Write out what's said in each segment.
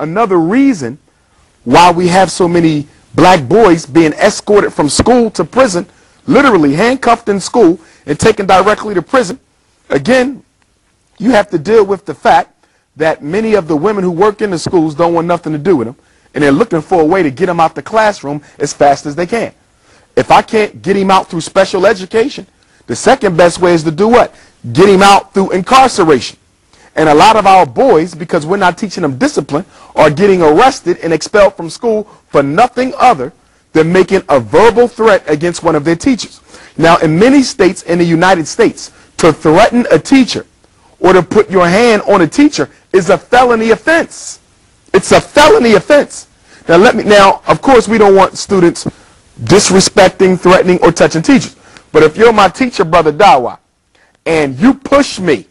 another reason why we have so many black boys being escorted from school to prison, literally handcuffed in school and taken directly to prison. Again, you have to deal with the fact that many of the women who work in the schools don't want nothing to do with them, and they're looking for a way to get them out the classroom as fast as they can. If I can't get him out through special education, the second best way is to do what? Get him out through incarceration. And a lot of our boys, because we're not teaching them discipline, are getting arrested and expelled from school for nothing other than making a verbal threat against one of their teachers. Now, in many states in the United States, to threaten a teacher or to put your hand on a teacher is a felony offense. It's a felony offense. Now, of course, we don't want students disrespecting, threatening, or touching teachers. But if you're my teacher, Brother Dawa, and you push me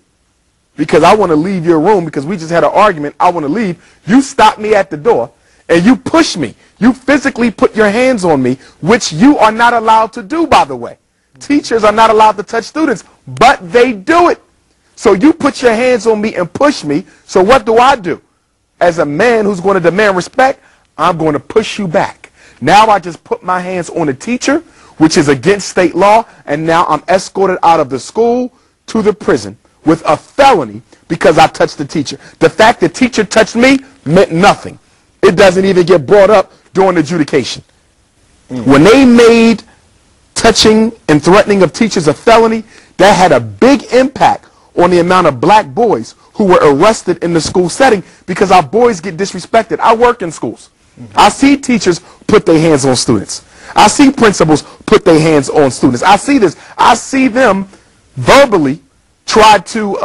because I want to leave your room because we just had an argument, I want to leave, you stop me at the door, and you push me. You physically put your hands on me, which you are not allowed to do, by the way. Teachers are not allowed to touch students, but they do it. So you put your hands on me and push me, so what do? As a man who's going to demand respect, I'm going to push you back. Now I just put my hands on a teacher, which is against state law, and now I'm escorted out of the school to the prison with a felony because I touched the teacher. The fact the teacher touched me meant nothing. It doesn't even get brought up during adjudication. When they made touching and threatening of teachers a felony, that had a big impact on the amount of black boys who were arrested in the school setting because our boys get disrespected. I work in schools. I see teachers put their hands on students. I see principals put their hands on students. I see this. I see them verbally try to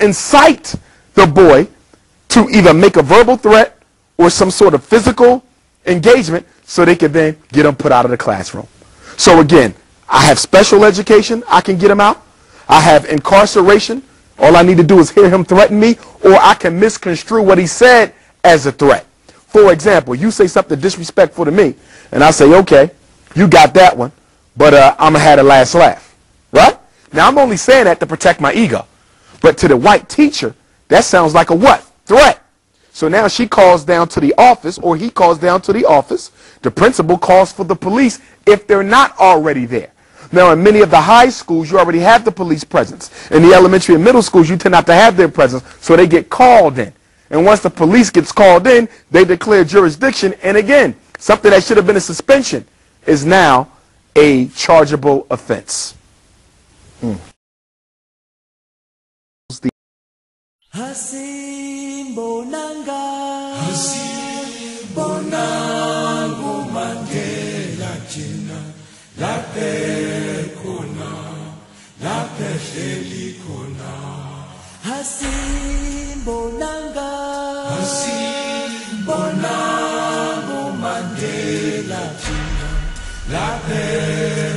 incite the boy to either make a verbal threat or some sort of physical engagement so they can then get them put out of the classroom. So again, I have special education. I can get him out. I have incarceration. All I need to do is hear him threaten me, or I can misconstrue what he said as a threat. For example, you say something disrespectful to me, and I say, okay, you got that one, but I'm going to have the last laugh. Right? Now, I'm only saying that to protect my ego. But to the white teacher, that sounds like a what? Threat. So now she calls down to the office, or he calls down to the office. The principal calls for the police if they're not already there. Now, in many of the high schools, you already have the police presence. In the elementary and middle schools, you tend not to have their presence, so they get called in. And once the police gets called in, they declare jurisdiction. And again, something that should have been a suspension is now a chargeable offense. Hasim bonangu Mandela jina lape kona lape hleli kona Hasim bonangu Mandela jina lape